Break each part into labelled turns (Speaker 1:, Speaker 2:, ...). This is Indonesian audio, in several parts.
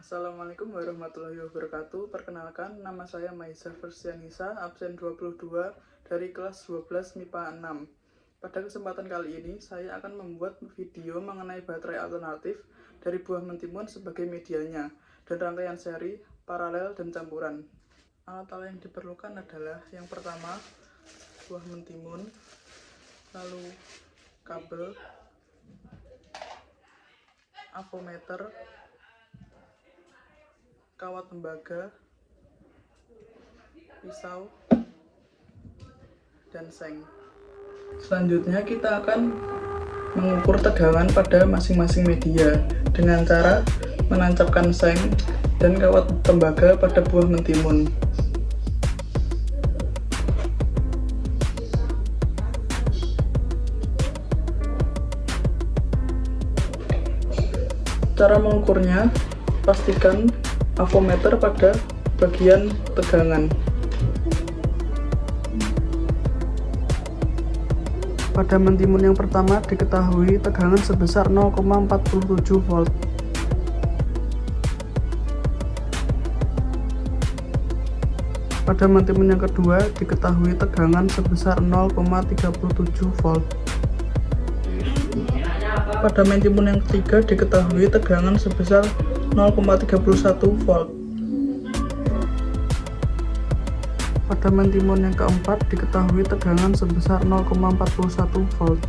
Speaker 1: Assalamualaikum warahmatullahi wabarakatuh. Perkenalkan, nama saya Maisa Fersianisa, absen 22 dari kelas 12 MIPA 6. Pada kesempatan kali ini, saya akan membuat video mengenai baterai alternatif dari buah mentimun sebagai medianya, dan rangkaian seri, paralel, dan campuran. Alat-alat yang diperlukan adalah yang pertama, buah mentimun, lalu kabel, avometer, kawat tembaga, pisau, dan seng. Selanjutnya kita akan mengukur tegangan pada masing-masing media dengan cara menancapkan seng dan kawat tembaga pada buah mentimun. Cara mengukurnya, pastikan avometer pada bagian tegangan. Pada mentimun yang pertama diketahui tegangan sebesar 0,47 volt. Pada mentimun yang kedua diketahui tegangan sebesar 0,37 volt. Pada mentimun yang ketiga diketahui tegangan sebesar 0,31 volt. Pada mentimun yang keempat diketahui tegangan sebesar 0,41 volt.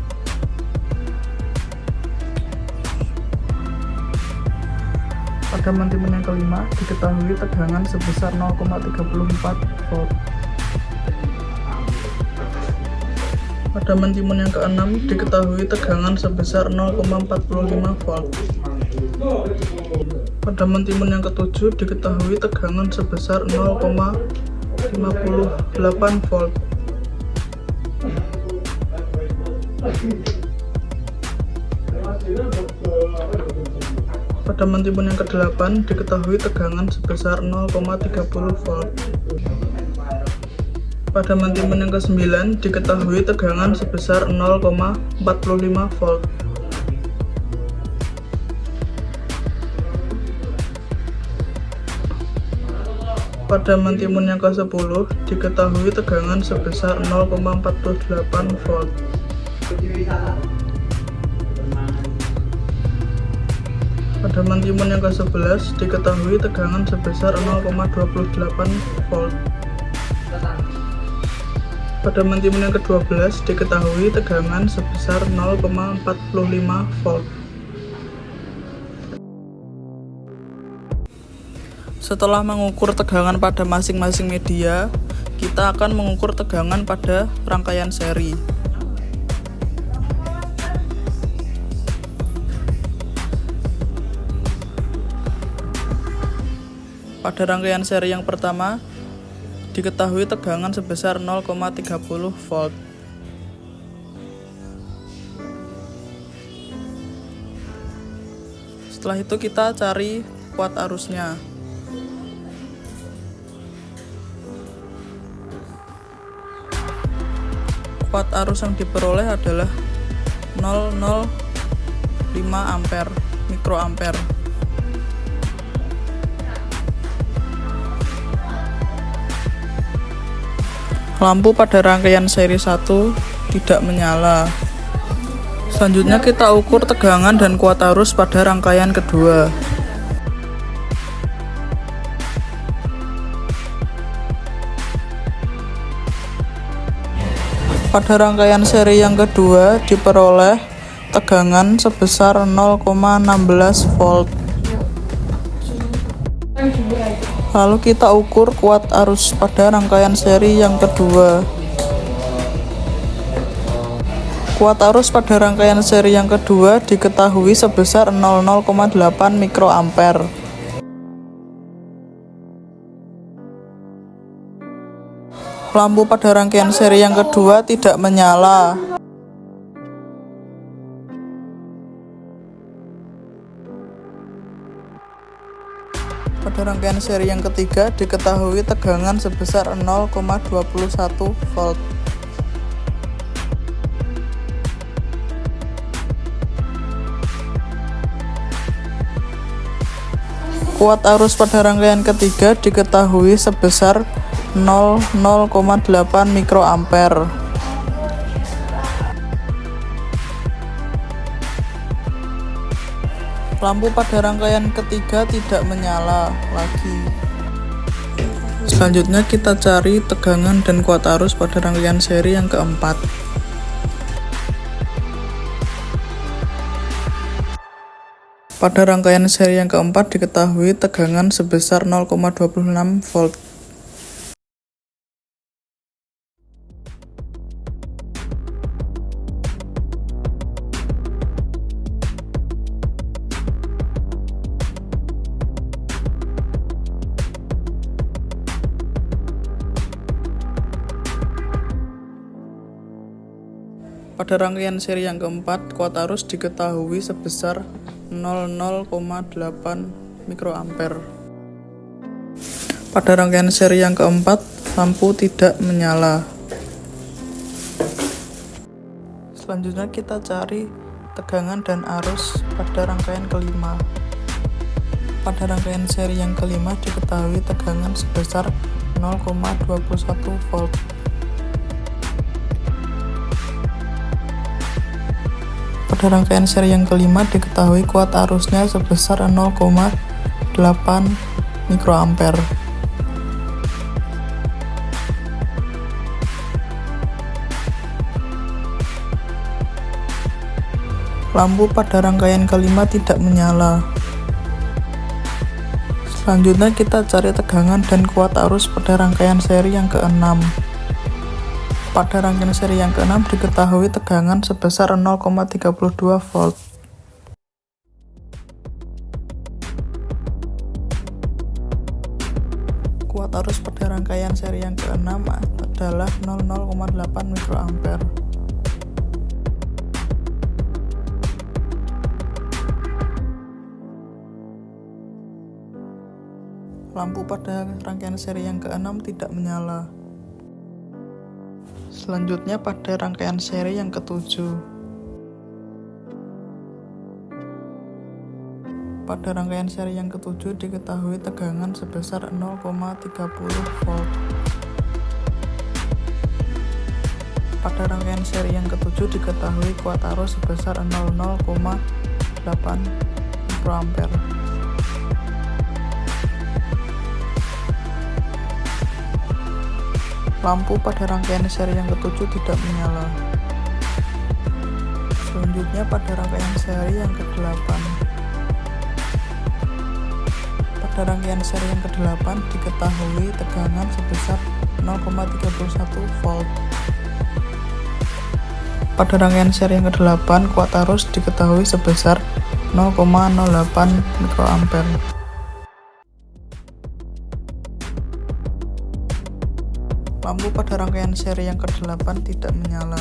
Speaker 1: Pada mentimun yang kelima diketahui tegangan sebesar 0,34 volt. Pada mentimun yang keenam diketahui tegangan sebesar 0,45 volt. Pada mentimun yang ketujuh diketahui tegangan sebesar 0,58 volt. Pada mentimun yang kedelapan diketahui tegangan sebesar 0,30 volt. Pada mentimun yang ke-9 diketahui tegangan sebesar 0,45 volt. Pada mentimun yang ke-10 diketahui tegangan sebesar 0,48 volt. Pada mentimun yang ke-11 diketahui tegangan sebesar 0,28 volt. Pada mentimun yang ke-12 diketahui tegangan sebesar 0,45 volt. Setelah mengukur tegangan pada masing-masing media, kita akan mengukur tegangan pada rangkaian seri. Pada rangkaian seri yang pertama, diketahui tegangan sebesar 0,30 volt. Setelah itu kita cari kuat arusnya. Kuat arus yang diperoleh adalah 0,05 ampere mikroampere. Lampu pada rangkaian seri 1 tidak menyala. Selanjutnya kita ukur tegangan dan kuat arus pada rangkaian kedua. Pada rangkaian seri yang kedua diperoleh tegangan sebesar 0,16 volt. Lalu kita ukur kuat arus pada rangkaian seri yang kedua. Kuat arus pada rangkaian seri yang kedua diketahui sebesar 0,08 mikroampere. Lampu pada rangkaian seri yang kedua tidak menyala. Pada rangkaian seri yang ketiga diketahui tegangan sebesar 0,21 volt. Kuat arus pada rangkaian ketiga diketahui sebesar 0,8 mikroampere. Lampu pada rangkaian ketiga tidak menyala lagi. Selanjutnya kita cari tegangan dan kuat arus pada rangkaian seri yang keempat. Pada rangkaian seri yang keempat diketahui tegangan sebesar 0,26 volt. Pada rangkaian seri yang keempat, kuat arus diketahui sebesar 0,8 mikroampere. Pada rangkaian seri yang keempat, lampu tidak menyala. Selanjutnya kita cari tegangan dan arus pada rangkaian kelima. Pada rangkaian seri yang kelima diketahui tegangan sebesar 0,21 volt. Pada rangkaian seri yang kelima diketahui kuat arusnya sebesar 0,8 mikroampere. Lampu pada rangkaian kelima tidak menyala. Selanjutnya kita cari tegangan dan kuat arus pada rangkaian seri yang keenam. Pada rangkaian seri yang keenam diketahui tegangan sebesar 0,32 volt. Kuat arus pada rangkaian seri yang keenam adalah 0,8 mikroampere. Lampu pada rangkaian seri yang keenam tidak menyala. Selanjutnya pada rangkaian seri yang ketujuh. Pada rangkaian seri yang ketujuh diketahui tegangan sebesar 0,30 volt. Pada rangkaian seri yang ketujuh diketahui kuat arus sebesar 0,8 mikroampere. Lampu pada rangkaian seri yang ketujuh tidak menyala. Selanjutnya pada rangkaian seri yang ke-8. Pada rangkaian seri yang ke-8 diketahui tegangan sebesar 0,31 volt. Pada rangkaian seri yang ke-8 kuat arus diketahui sebesar 0,08 mikroampere. Lampu pada rangkaian seri yang ke-8 tidak menyala.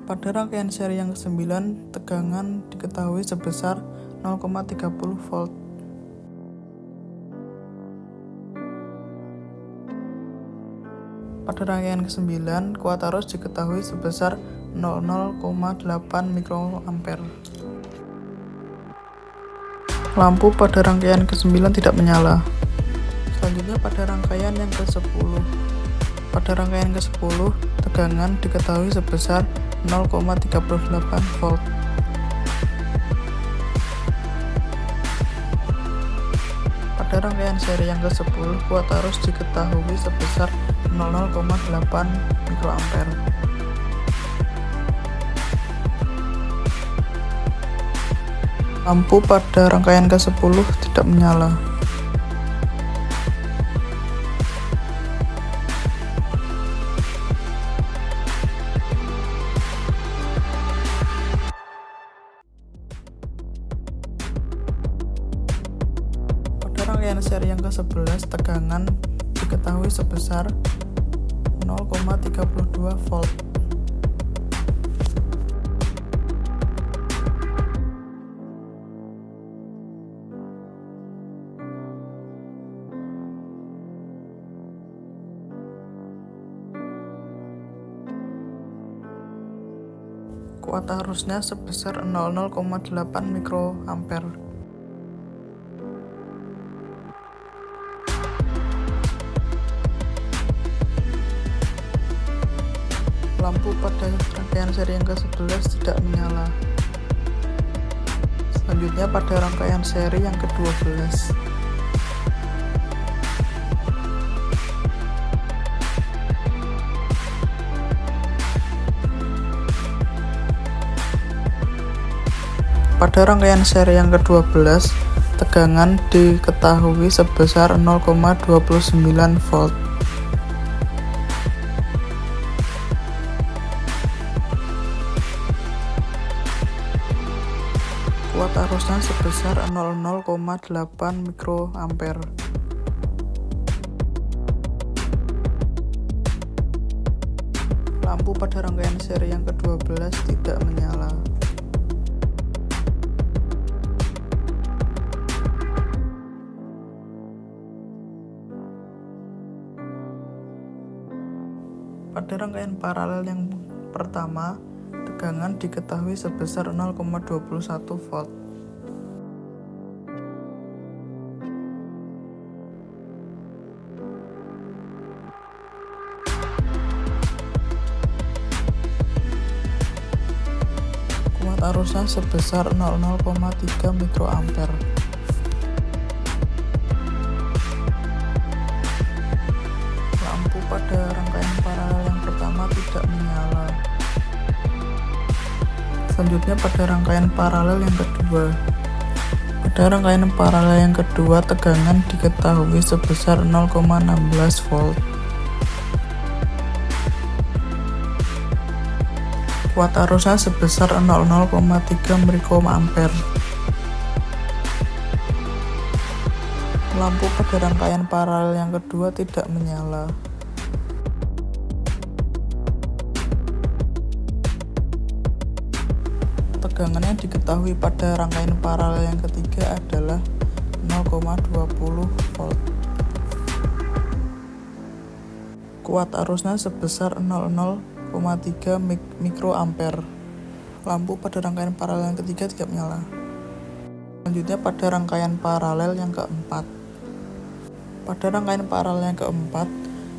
Speaker 1: Pada rangkaian seri yang ke-9, tegangan diketahui sebesar 0,30 volt. Pada rangkaian ke-9, kuat arus diketahui sebesar 0,8 mikroampere. Lampu pada rangkaian ke-9 tidak menyala. Selanjutnya pada rangkaian yang ke-10. Pada rangkaian ke-10, tegangan diketahui sebesar 0,38 volt. Pada rangkaian seri yang ke-10, kuat arus diketahui sebesar 0,8 mikroampere. Lampu pada rangkaian ke-10 tidak menyala. Pada rangkaian seri yang ke-11, tegangan diketahui sebesar 0,32 volt. Kuat arusnya sebesar 00,8 mikroampere. Lampu pada rangkaian seri yang ke-11 tidak menyala. Selanjutnya pada rangkaian seri yang ke-12. Pada rangkaian seri yang ke-12, tegangan diketahui sebesar 0,29 volt. Kuat arusnya sebesar 00,8 mikroampere. Lampu pada rangkaian seri yang ke-12 tidak menyala. Pada rangkaian paralel yang pertama, tegangan diketahui sebesar 0,21 volt. Kuat arusnya sebesar 00,3 mikroampere. Lampu pada rangkaian paralel yang pertama tidak menyala. Selanjutnya pada rangkaian paralel yang kedua. Pada rangkaian paralel yang kedua, tegangan diketahui sebesar 0,16 volt. Kuat arusnya sebesar 00,3 mikroampere. Lampu pada rangkaian paralel yang kedua tidak menyala. Tegangan yang diketahui pada rangkaian paralel yang ketiga adalah 0,20 volt. Kuat arusnya sebesar 00,3 mikroampere. Lampu pada rangkaian paralel yang ketiga tidak menyala. Selanjutnya pada rangkaian paralel yang keempat. Pada rangkaian paralel yang keempat,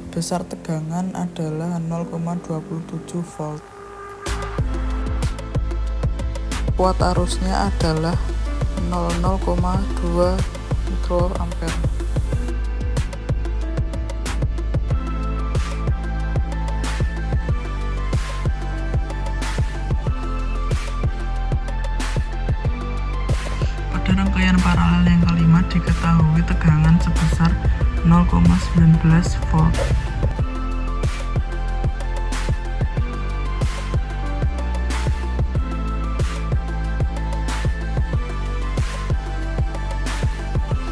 Speaker 1: besar tegangan adalah 0,27 volt. Kuat arusnya adalah 0,2 mikroampere. Pada rangkaian paralel yang kelima diketahui tegangan sebesar 0,19 volt.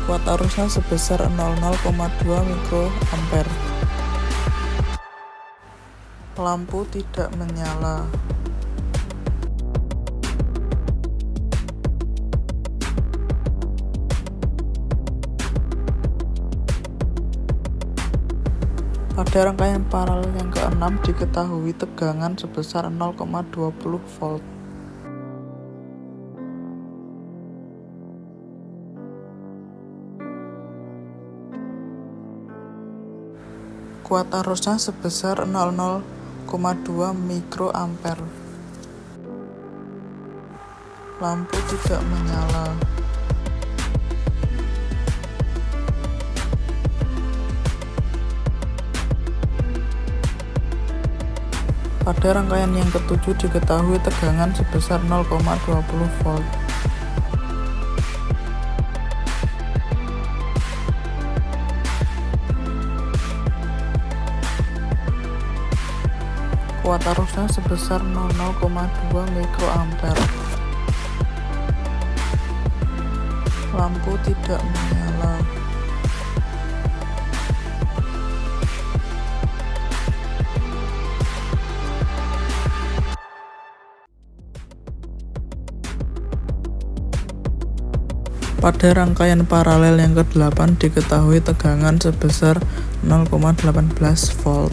Speaker 1: Kuat arusnya sebesar 00,2 mikroampere. Lampu tidak menyala. Pada rangkaian paralel yang keenam diketahui tegangan sebesar 0,20 volt. Kuat arusnya sebesar 0,2 mikroampere. Lampu tidak menyala. Pada rangkaian yang ketujuh diketahui tegangan sebesar 0,20 volt. Kuat arusnya sebesar 0,2 mikroampere. Lampu tidak menyala. Pada rangkaian paralel yang ke-8 diketahui tegangan sebesar 0,18 volt.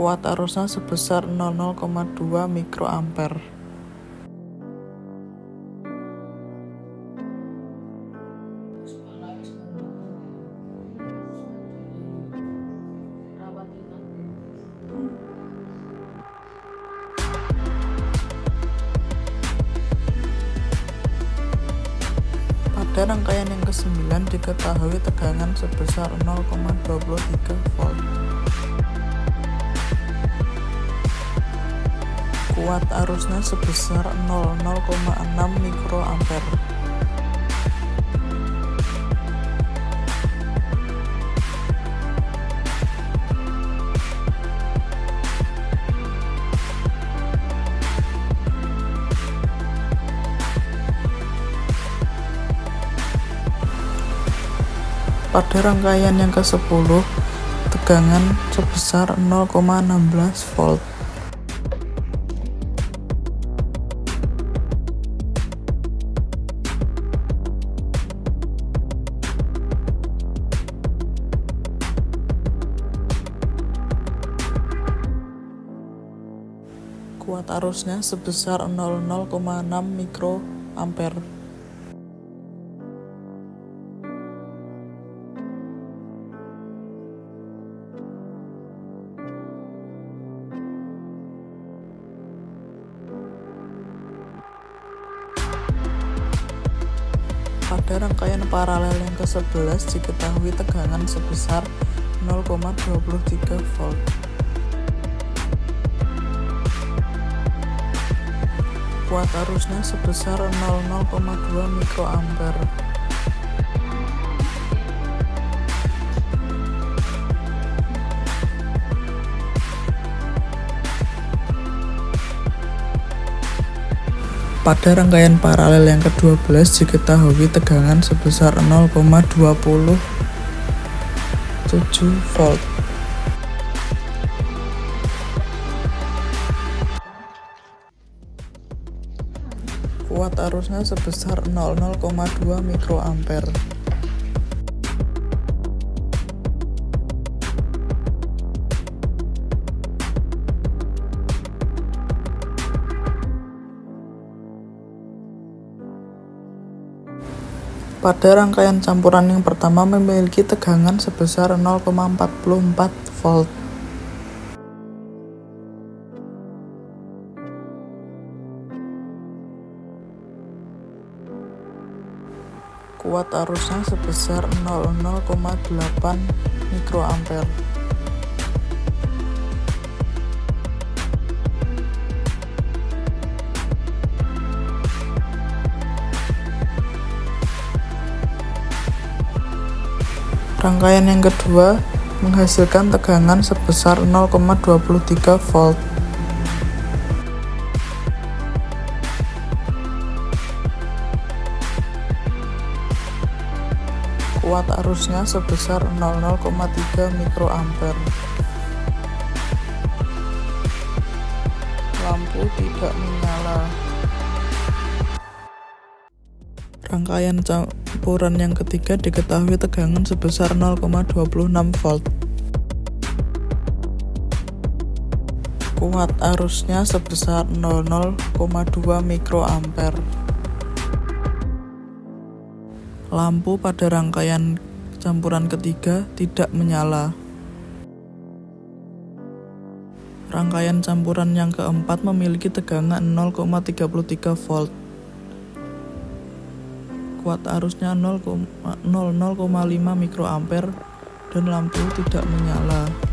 Speaker 1: Kuat arusnya sebesar 0,2 mikroampere. Pada rangkaian yang ke-9 diketahui tegangan sebesar 0,23 volt. Kuat arusnya sebesar 0,6 mikroampere. Pada rangkaian yang ke-10, tegangan sebesar 0,16 volt. Kuat arusnya sebesar 0,6 mikroampere. Pada rangkaian paralel yang ke-11 diketahui tegangan sebesar 0,23 volt. Kuat arusnya sebesar 0,2 mikroampere. Pada rangkaian paralel yang ke-12 diketahui tegangan sebesar 0,27 volt. Kuat arusnya sebesar 0,2 mikroampere. Pada rangkaian campuran yang pertama memiliki tegangan sebesar 0,44 volt. Kuat arusnya sebesar 0,8 mikroampere. Rangkaian yang kedua menghasilkan tegangan sebesar 0,23 volt. Kuat arusnya sebesar 0,3 mikroampere. Lampu tidak menyala. Rangkaian campuran yang ketiga diketahui tegangan sebesar 0,26 volt. Kuat arusnya sebesar 0,2 mikroampere. Lampu pada rangkaian campuran ketiga tidak menyala. Rangkaian campuran yang keempat memiliki tegangan 0,33 volt. Kuat arusnya 0,5 mikroampere dan lampu tidak menyala.